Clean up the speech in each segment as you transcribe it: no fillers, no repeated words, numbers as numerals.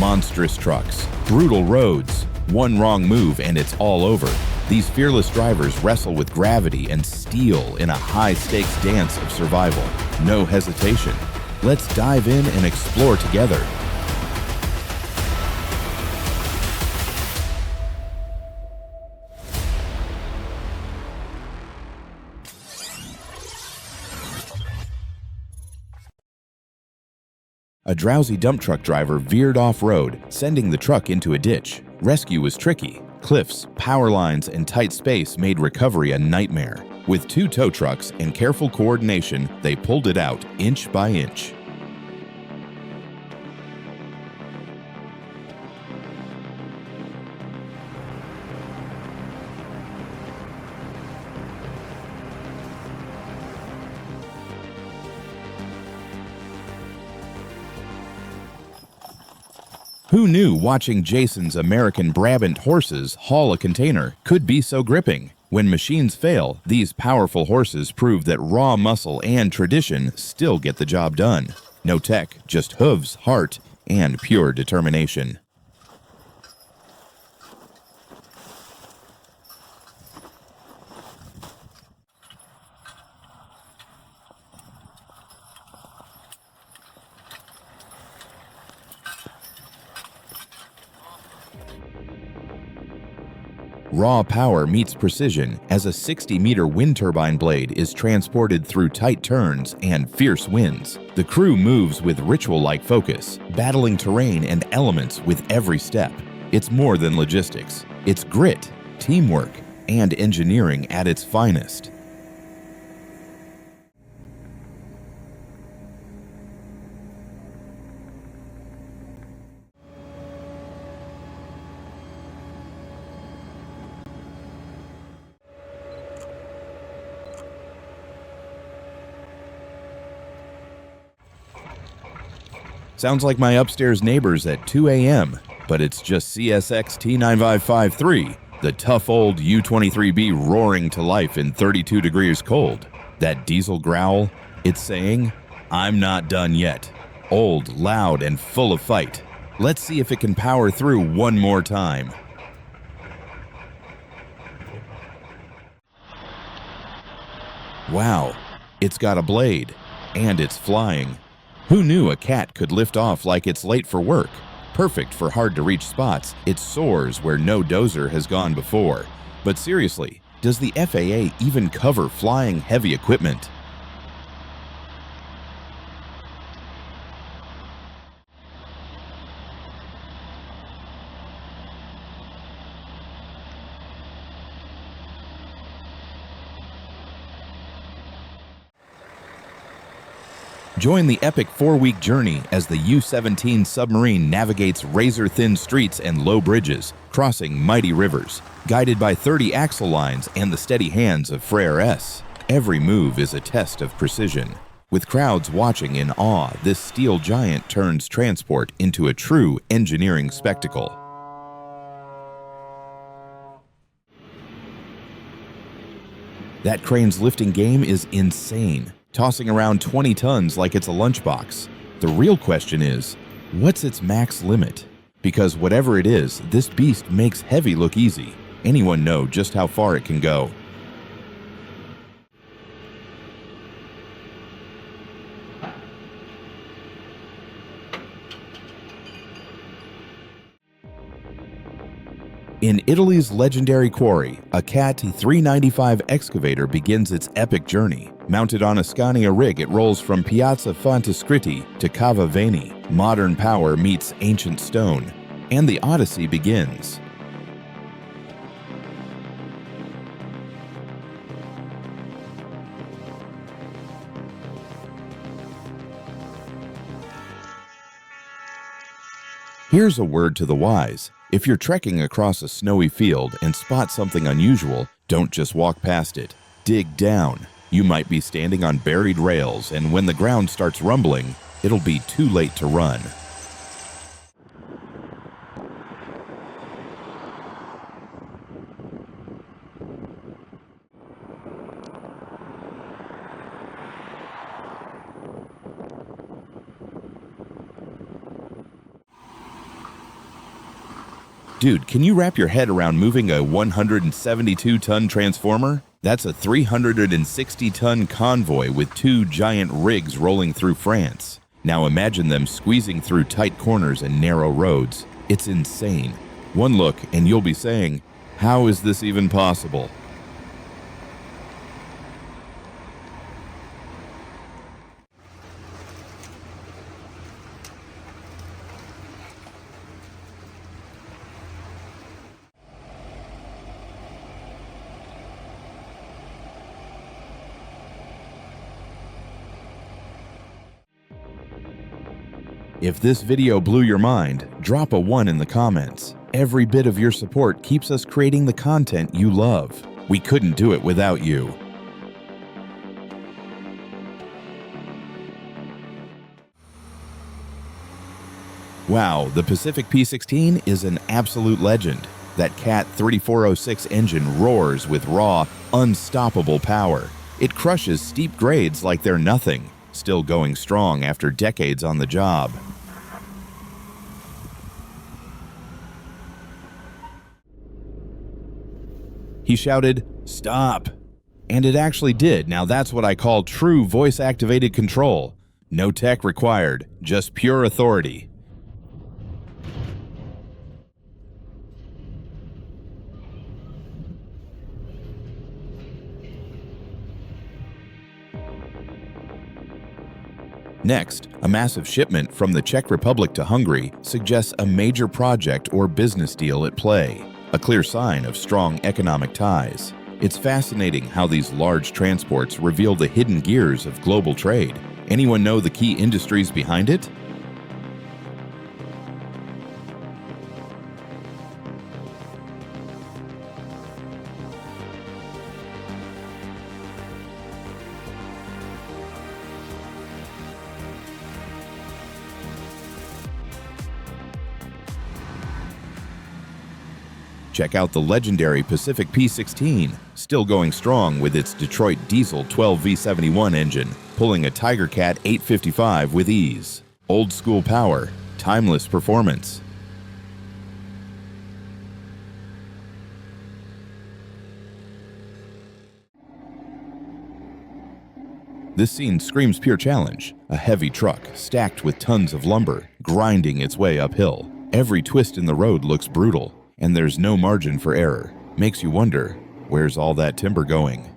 Monstrous trucks, brutal roads. One wrong move and it's all over. These fearless drivers wrestle with gravity and steel in a high-stakes dance of survival. No hesitation. Let's dive in and explore together. A drowsy dump truck driver veered off-road, sending the truck into a ditch. Rescue was tricky. Cliffs, power lines, and tight space made recovery a nightmare. With 2 tow trucks and careful coordination, they pulled it out inch by inch. Who knew watching Jason's American Brabant horses haul a container could be so gripping? When machines fail, these powerful horses prove that raw muscle and tradition still get the job done. No tech, just hooves, heart, and pure determination. Raw power meets precision as a 60-meter wind turbine blade is transported through tight turns and fierce winds. The crew moves with ritual-like focus, battling terrain and elements with every step. It's more than logistics. It's grit, teamwork, and engineering at its finest. Sounds like my upstairs neighbors at 2 a.m., but it's just CSX T9553, the tough old U-23B roaring to life in 32 degrees cold. That diesel growl, it's saying, "I'm not done yet." Old, loud, and full of fight. Let's see if it can power through one more time. Wow, it's got a blade, and it's flying. Who knew a cat could lift off like it's late for work? Perfect for hard-to-reach spots, it soars where no dozer has gone before. But seriously, does the FAA even cover flying heavy equipment? Join the epic 4-week journey as the U-17 Submarine navigates razor-thin streets and low bridges, crossing mighty rivers. Guided by 30 axle lines and the steady hands of Frere S. Every move is a test of precision. With crowds watching in awe, this steel giant turns transport into a true engineering spectacle. That crane's lifting game is insane, tossing around 20 tons like it's a lunchbox. The real question is, what's its max limit? Because whatever it is, this beast makes heavy look easy. Anyone know just how far it can go. In Italy's legendary Quarry, a CAT 395 excavator begins its epic journey. Mounted on a Scania rig, it rolls from Piazza Fontescritti to Cava Veni. Modern power meets ancient stone, and the Odyssey begins. Here's a word to the wise. If you're trekking across a snowy field and spot something unusual, don't just walk past it. Dig down. You might be standing on buried rails, and when the ground starts rumbling, it'll be too late to run. Dude, can you wrap your head around moving a 172-ton transformer? That's a 360-ton convoy with 2 giant rigs rolling through France. Now imagine them squeezing through tight corners and narrow roads. It's insane. One look and you'll be saying, how is this even possible? If this video blew your mind, drop a 1 in the comments. Every bit of your support keeps us creating the content you love. We couldn't do it without you. Wow, the Pacific P-16 is an absolute legend. That Cat 3406 engine roars with raw, unstoppable power. It crushes steep grades like they're nothing, still going strong after decades on the job. He shouted, "Stop!" And it actually did. Now that's what I call true voice-activated control. No tech required, just pure authority. Next, a massive shipment from the Czech Republic to Hungary suggests a major project or business deal at play, a clear sign of strong economic ties. It's fascinating how these large transports reveal the hidden gears of global trade. Anyone know the key industries behind it? Check out the legendary Pacific P-16, still going strong with its Detroit diesel 12V71 engine, pulling a Tiger Cat 855 with ease. Old school power, timeless performance. This scene screams pure challenge. A heavy truck, stacked with tons of lumber, grinding its way uphill. Every twist in the road looks brutal, and there's no margin for error. Makes you wonder, where's all that timber going?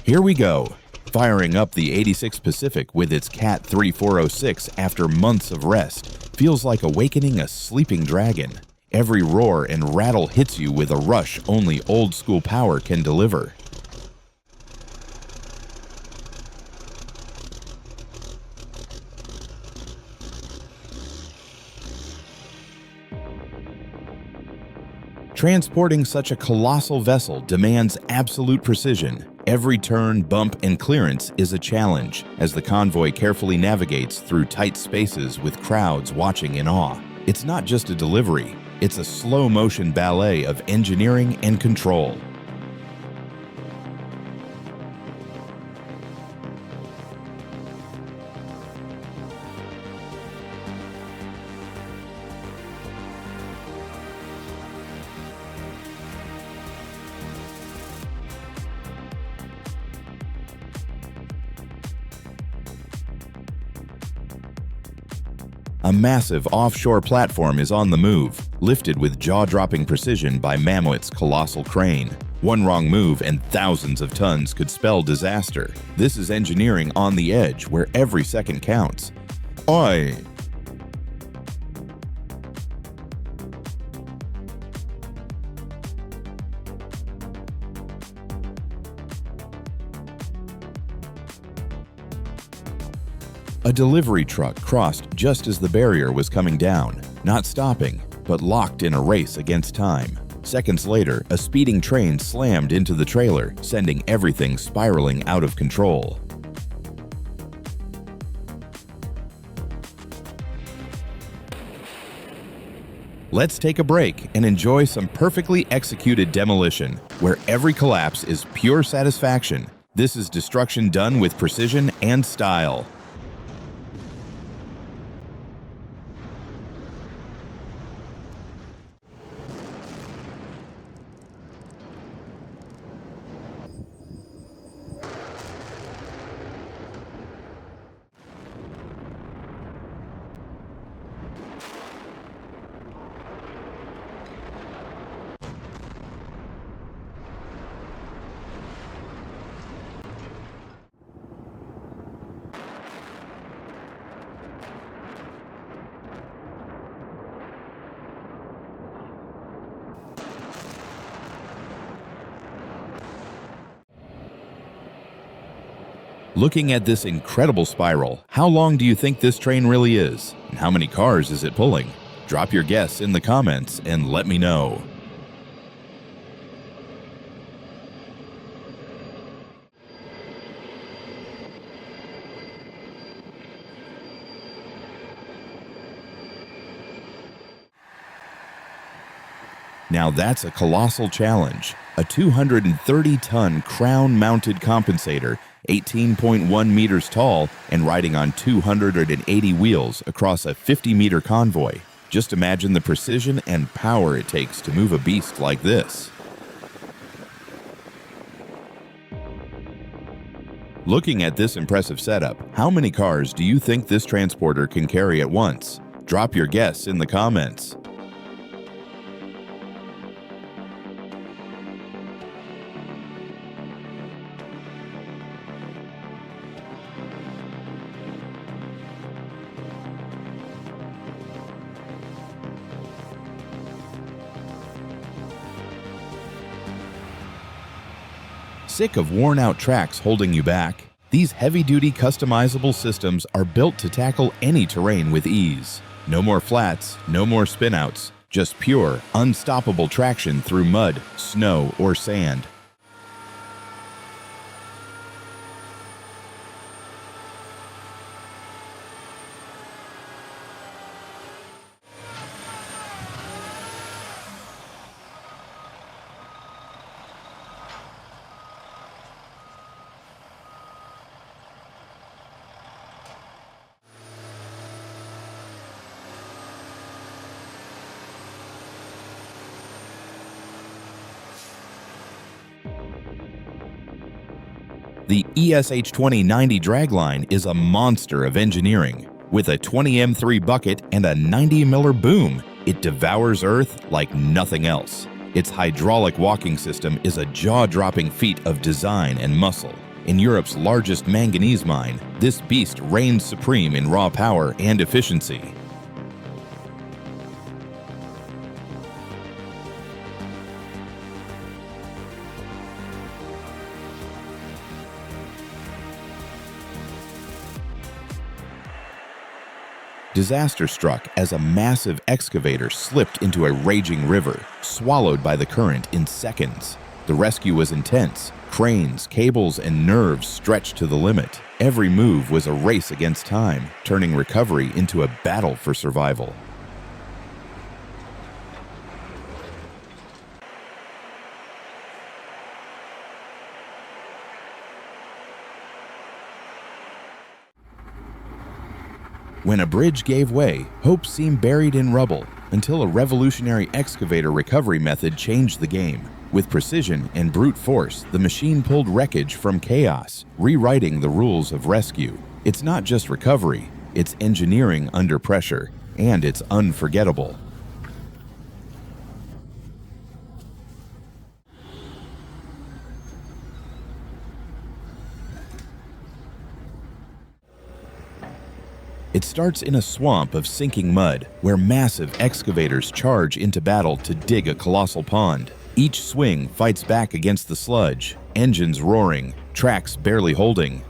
Here we go, firing up the 86 Pacific with its Cat 3406 after months of rest. Feels like awakening a sleeping dragon. Every roar and rattle hits you with a rush only old school power can deliver. Transporting such a colossal vessel demands absolute precision. Every turn, bump, and clearance is a challenge as the convoy carefully navigates through tight spaces with crowds watching in awe. It's not just a delivery, it's a slow-motion ballet of engineering and control. A massive offshore platform is on the move, lifted with jaw-dropping precision by Mammoet's colossal crane. One wrong move and thousands of tons could spell disaster. This is engineering on the edge where every second counts. Oi! A delivery truck crossed just as the barrier was coming down, not stopping, but locked in a race against time. Seconds later, a speeding train slammed into the trailer, sending everything spiraling out of control. Let's take a break and enjoy some perfectly executed demolition, where every collapse is pure satisfaction. This is destruction done with precision and style. Looking at this incredible spiral, how long do you think this train really is? And how many cars is it pulling? Drop your guess in the comments and let me know. Now that's a colossal challenge. A 230-ton crown-mounted compensator, 18.1 meters tall and riding on 280 wheels across a 50-meter convoy. Just imagine the precision and power it takes to move a beast like this. Looking at this impressive setup, how many cars do you think this transporter can carry at once? Drop your guess in the comments. Sick of worn-out tracks holding you back? These heavy-duty customizable systems are built to tackle any terrain with ease. No more flats, no more spinouts, just pure, unstoppable traction through mud, snow, or sand. The ESH2090 Dragline is a monster of engineering. With a 20 M3 bucket and a 90 miller boom, it devours Earth like nothing else. Its hydraulic walking system is a jaw-dropping feat of design and muscle. In Europe's largest manganese mine, this beast reigns supreme in raw power and efficiency. Disaster struck as a massive excavator slipped into a raging river, swallowed by the current in seconds. The rescue was intense. Cranes, cables, and nerves stretched to the limit. Every move was a race against time, turning recovery into a battle for survival. When a bridge gave way, hope seemed buried in rubble, until a revolutionary excavator recovery method changed the game. With precision and brute force, the machine pulled wreckage from chaos, rewriting the rules of rescue. It's not just recovery, it's engineering under pressure, and it's unforgettable. It starts in a swamp of sinking mud, where massive excavators charge into battle to dig a colossal pond. Each swing fights back against the sludge, engines roaring, tracks barely holding.